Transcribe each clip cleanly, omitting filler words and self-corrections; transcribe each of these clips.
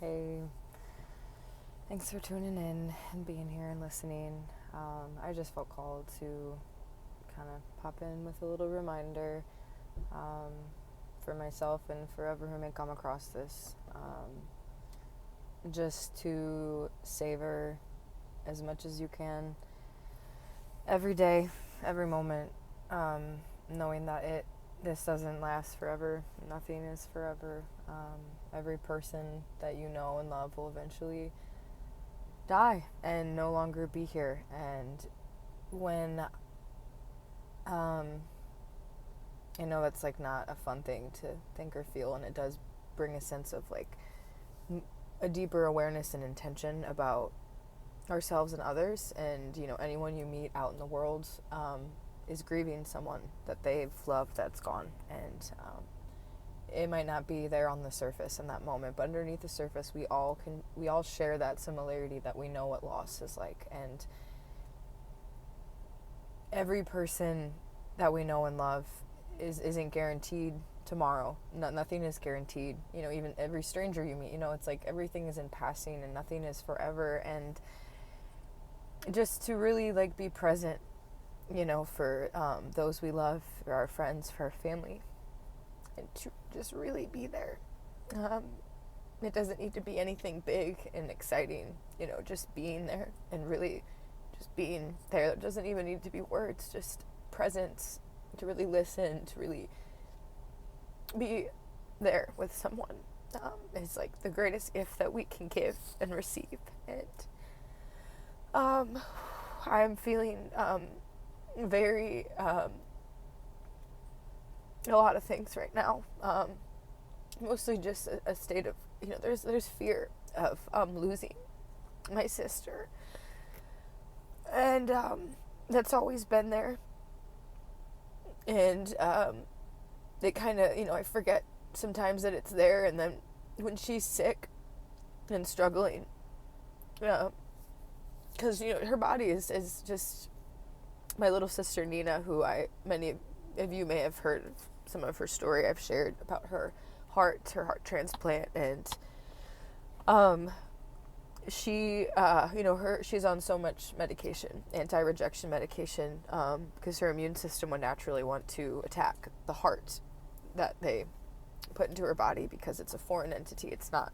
Hey, thanks for tuning in and being here and listening. I just felt called to kind of pop in with a little reminder um, for myself and forever who may come across this. Just to savor as much as you can every day, every moment, knowing that this doesn't last forever. Nothing is forever. Every person that you know and love will eventually die and no longer be here. And when I know that's like not a fun thing to think or feel, and it does bring a sense of like a deeper awareness and intention about ourselves and others. And anyone you meet out in the world is grieving someone that they've loved that's gone. And it might not be there on the surface in that moment, but underneath the surface we all share that similarity that we know what loss is like. And every person that we know and love isn't guaranteed tomorrow. Nothing is guaranteed. Even every stranger you meet, it's like everything is in passing and nothing is forever. And just to really like be present, for those we love, for our friends, for our family, and to just really be there. It doesn't need to be anything big and exciting, just being there and really just being there. It doesn't even need to be words, just presence, to really listen, to really be there with someone. It's like the greatest gift that we can give and receive. And I'm feeling very a lot of things right now. Mostly just a state of, there's fear of losing my sister. And that's always been there. And it kind of, I forget sometimes that it's there. And then when she's sick and struggling, because, her body is just, my little sister Nina, who many of you may have heard of some of her story I've shared about her heart transplant. And she she's on so much medication, anti-rejection medication, because her immune system would naturally want to attack the heart that they put into her body, because it's a foreign entity. It's not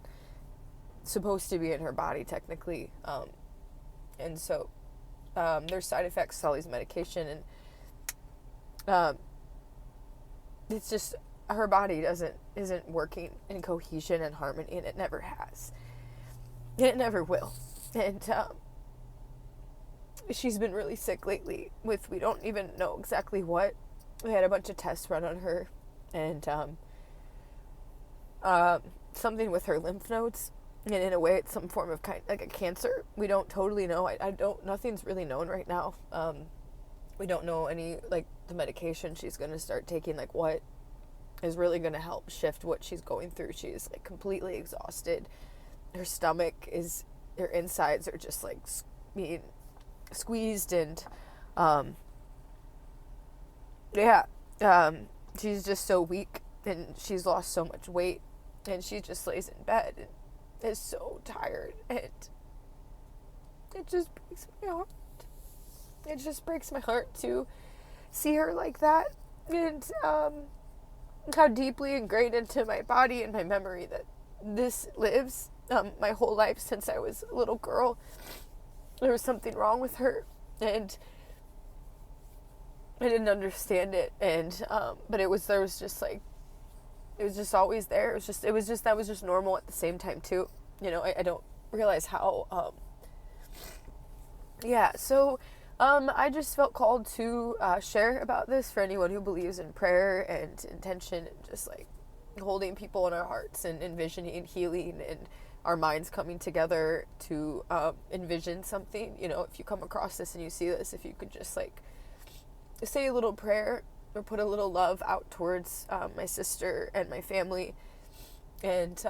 supposed to be in her body technically. And so there's side effects to all these medication, and it's just her body isn't working in cohesion and harmony, and it never has, and it never will. And she's been really sick lately with, we don't even know exactly what. We had a bunch of tests run on her, and something with her lymph nodes. And in a way, it's some form of like a cancer. We don't totally know. Nothing's really known right now. We don't know any, like, the medication she's going to start taking, like, what is really going to help shift what she's going through. She's, like, completely exhausted. Her stomach her insides are just, like, being squeezed. And, she's just so weak. And she's lost so much weight. And she just lays in bed and is so tired, and it just breaks my heart. It just breaks my heart to see her like that, and how deeply ingrained into my body and my memory that this lives. My whole life since I was a little girl, there was something wrong with her, and I didn't understand it, and but it was just always there. That was just normal at the same time too. I don't realize how, so I just felt called to share about this for anyone who believes in prayer and intention, and just like holding people in our hearts and envisioning healing and our minds coming together to envision something. If you come across this and you see this, if you could just like say a little prayer or put a little love out towards my sister and my family, and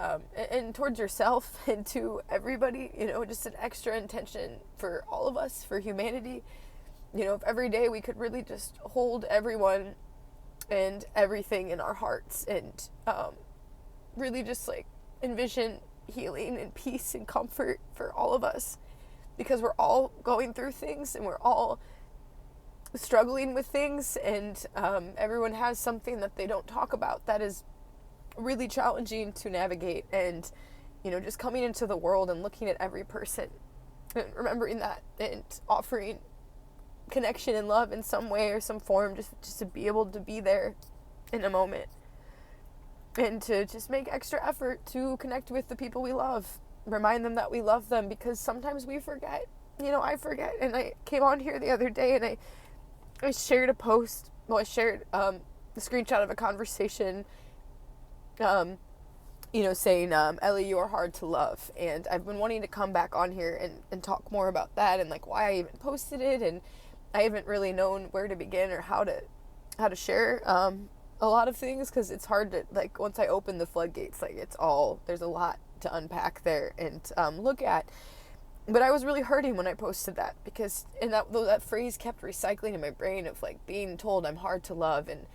towards yourself, and to everybody, just an extra intention for all of us, for humanity. If every day we could really just hold everyone and everything in our hearts, and really just like envision healing and peace and comfort for all of us, because we're all going through things and we're all struggling with things, and everyone has something that they don't talk about that is really challenging to navigate. And just coming into the world and looking at every person and remembering that and offering connection and love in some way or some form, just to be able to be there in a moment, and to just make extra effort to connect with the people we love, remind them that we love them, because sometimes we forget. I forget. And I came on here the other day and I shared a post. Well, I shared a screenshot of a conversation, saying, Ellie, you are hard to love. And I've been wanting to come back on here and talk more about that, and like why I even posted it. And I haven't really known where to begin or how to share a lot of things, because it's hard to, like, once I open the floodgates, like, there's a lot to unpack there and look at. But I was really hurting when I posted that, because that phrase kept recycling in my brain of like being told I'm hard to love, and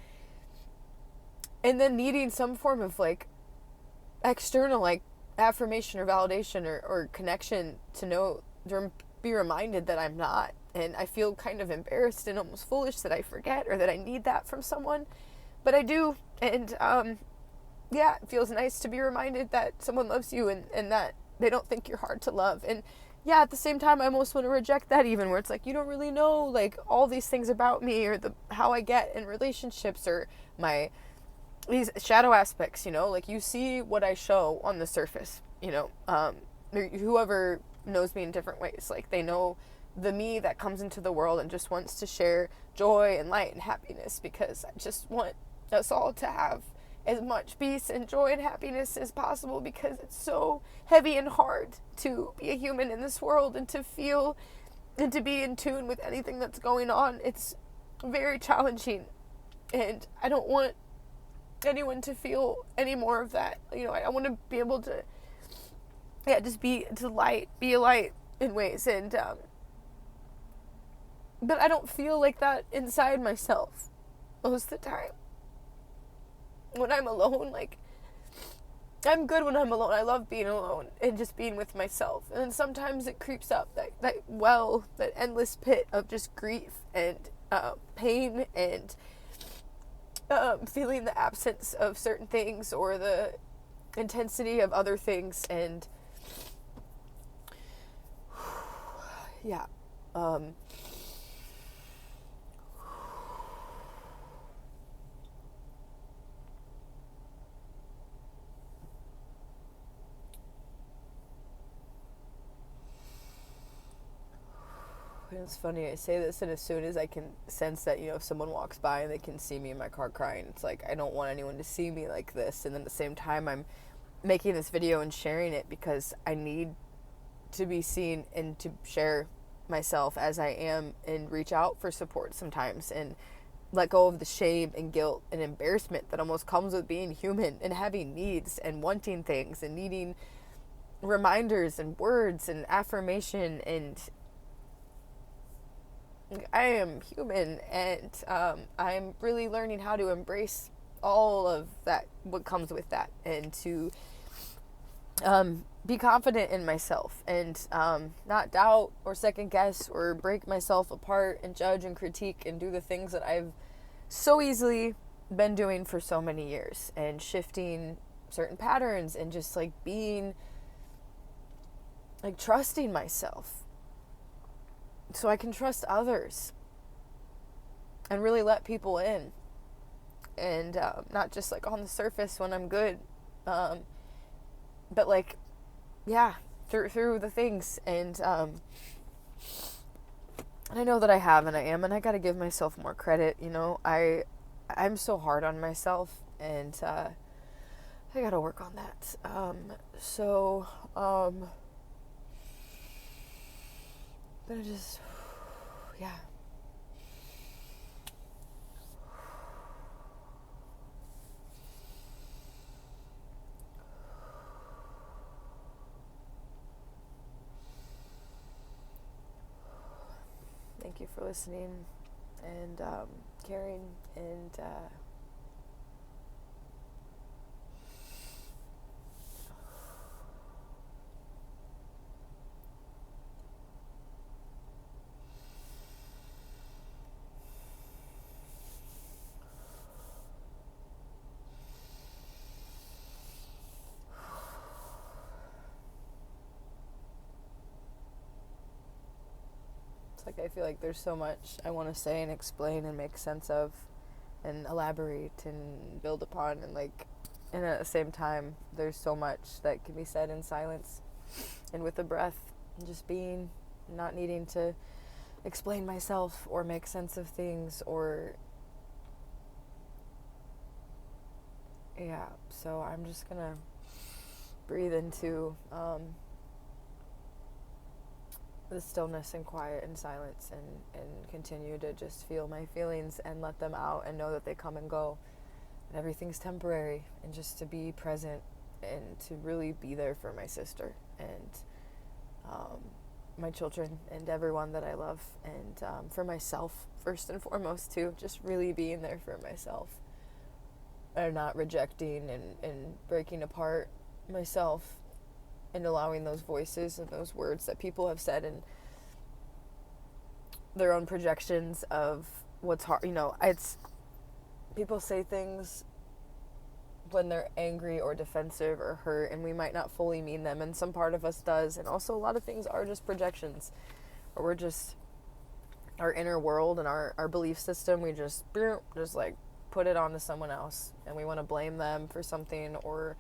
then needing some form of like external like affirmation or validation or connection to be reminded that I'm not. And I feel kind of embarrassed and almost foolish that I forget, or that I need that from someone, but I do. And it feels nice to be reminded that someone loves you, and that they don't think you're hard to love. And at the same time, I almost want to reject that, even, where it's like, you don't really know like all these things about me, or how I get in relationships, or these shadow aspects, like you see what I show on the surface, whoever knows me in different ways, like they know the me that comes into the world and just wants to share joy and light and happiness, because I just want us all to have as much peace and joy and happiness as possible, because it's so heavy and hard to be a human in this world, and to feel and to be in tune with anything that's going on. It's very challenging, and I don't want anyone to feel any more of that. I want to be able to just be a light in ways, and but I don't feel like that inside myself most of the time. When I'm alone, like, I'm good when I'm alone. I love being alone and just being with myself. And then sometimes it creeps up, that endless pit of just grief and pain, and feeling the absence of certain things or the intensity of other things. And it's funny, I say this, and as soon as I can sense that, if someone walks by and they can see me in my car crying, it's like, I don't want anyone to see me like this. And then at the same time, I'm making this video and sharing it because I need to be seen and to share myself as I am, and reach out for support sometimes, and let go of the shame and guilt and embarrassment that almost comes with being human and having needs and wanting things and needing reminders and words and affirmation. And I am human, and I'm really learning how to embrace all of that, what comes with that, and to be confident in myself, and not doubt or second guess or break myself apart and judge and critique and do the things that I've so easily been doing for so many years, and shifting certain patterns, and just like being like trusting myself so I can trust others and really let people in, and not just like on the surface when I'm good, but like through the things. And I know that I have, and I am, and I got to give myself more credit. I'm so hard on myself, and I got to work on that. But I just, Thank you for listening and caring, and It's like I feel like there's so much I want to say and explain and make sense of and elaborate and build upon, and like, and at the same time there's so much that can be said in silence and with a breath and just being, not needing to explain myself or make sense of things or yeah. So I'm just gonna breathe into the stillness and quiet and silence, and continue to just feel my feelings and let them out and know that they come and go and everything's temporary, and just to be present and to really be there for my sister and my children and everyone that I love, and for myself first and foremost too, just really being there for myself and not rejecting and breaking apart myself and allowing those voices and those words that people have said and their own projections of what's hard. It's people say things when they're angry or defensive or hurt, and we might not fully mean them, and some part of us does, and also a lot of things are just projections, or we're just our inner world and our belief system, we just like put it onto someone else, and we want to blame them for something, or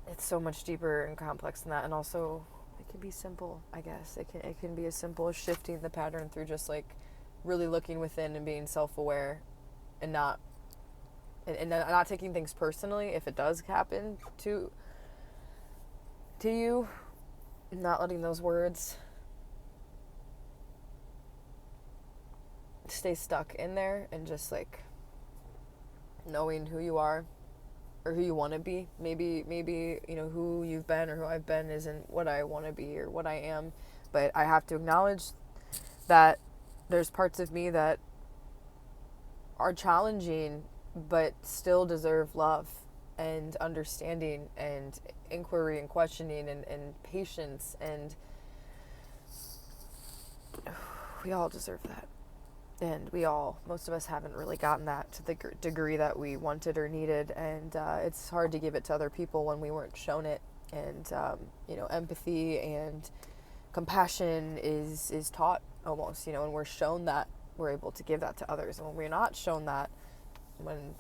it's so much deeper and complex than that. And also it can be simple, I guess. It can be as simple as shifting the pattern through just like really looking within and being self-aware and not taking things personally if it does happen to you, not letting those words stay stuck in there, and just like knowing who you are or who you want to be. Maybe who you've been or who I've been isn't what I want to be or what I am, but I have to acknowledge that there's parts of me that are challenging but still deserve love and understanding and inquiry and questioning and patience, and we all deserve that. And most of us haven't really gotten that to the degree that we wanted or needed, and it's hard to give it to other people when we weren't shown it. And empathy and compassion is taught almost, and we're shown that, we're able to give that to others. And when we're not shown that, when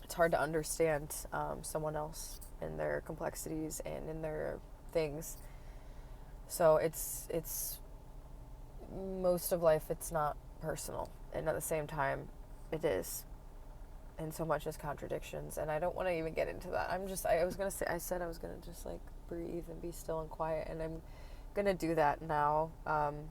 it's hard to understand someone else and their complexities and in their things. So it's most of life, it's not personal, and at the same time it is, and so much is contradictions, and I don't want to even get into that. I said I was gonna just like breathe and be still and quiet, and I'm gonna do that now. And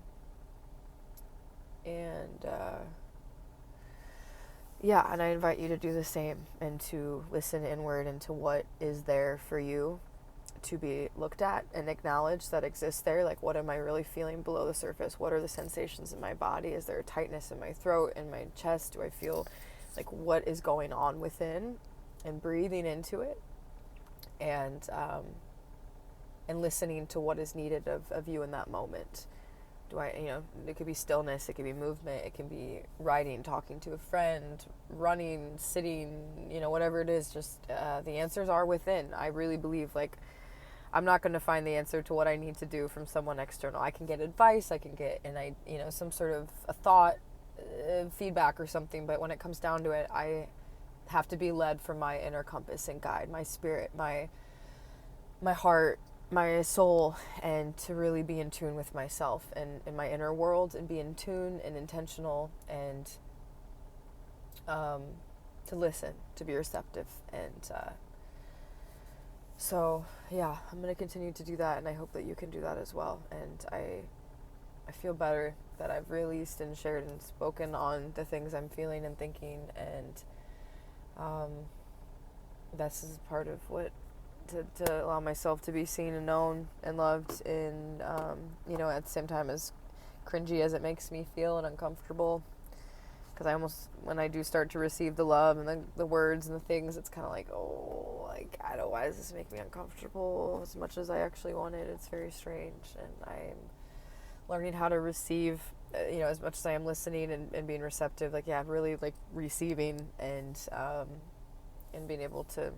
I invite you to do the same, and to listen inward into what is there for you to be looked at and acknowledged that exists there. Like, what am I really feeling below the surface? What are the sensations in my body? Is there a tightness in my throat, in my chest? Do I feel like, what is going on within? And breathing into it, and listening to what is needed of you in that moment. It could be stillness, it could be movement, it can be writing, talking to a friend, running, sitting, whatever it is. Just the answers are within. I really believe, like, I'm not going to find the answer to what I need to do from someone external. I can get advice, I can get some sort of a thought, feedback or something, but when it comes down to it, I have to be led from my inner compass and guide, my spirit, my heart, my soul, and to really be in tune with myself and in my inner world, and be in tune and intentional, and to listen, to be receptive. And so yeah, I'm going to continue to do that, and I hope that you can do that as well. And I feel better that I've released and shared and spoken on the things I'm feeling and thinking, and this is part of what to allow myself to be seen and known and loved, and at the same time, as cringy as it makes me feel and uncomfortable, because when I do start to receive the love and the words and the things, it's kind of like, oh, like, I don't, why does this make me uncomfortable as much as I actually want it? It's very strange, and I'm learning how to receive, as much as I am listening and being receptive, like, yeah, really, like, receiving and being able to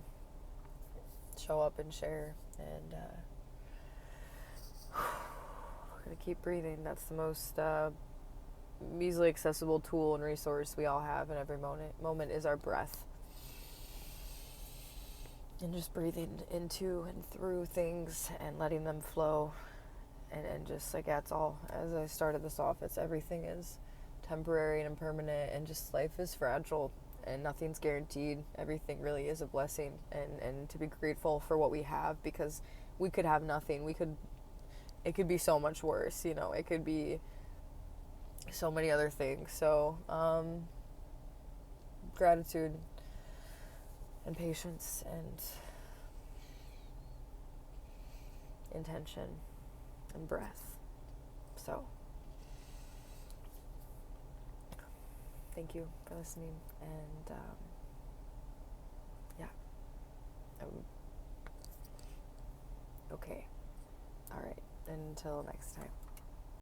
show up and share. And Gotta keep breathing. That's the most easily accessible tool and resource we all have in every moment is our breath. And just breathing into and through things and letting them flow. And just like, that's all. As I started this off, it's everything is temporary and impermanent, and just life is fragile and nothing's guaranteed. Everything really is a blessing, and to be grateful for what we have, because we could have nothing. It could be so much worse, it could be so many other things. So, gratitude and patience and intention and breath. So, thank you for listening, and yeah, okay, all right, until next time.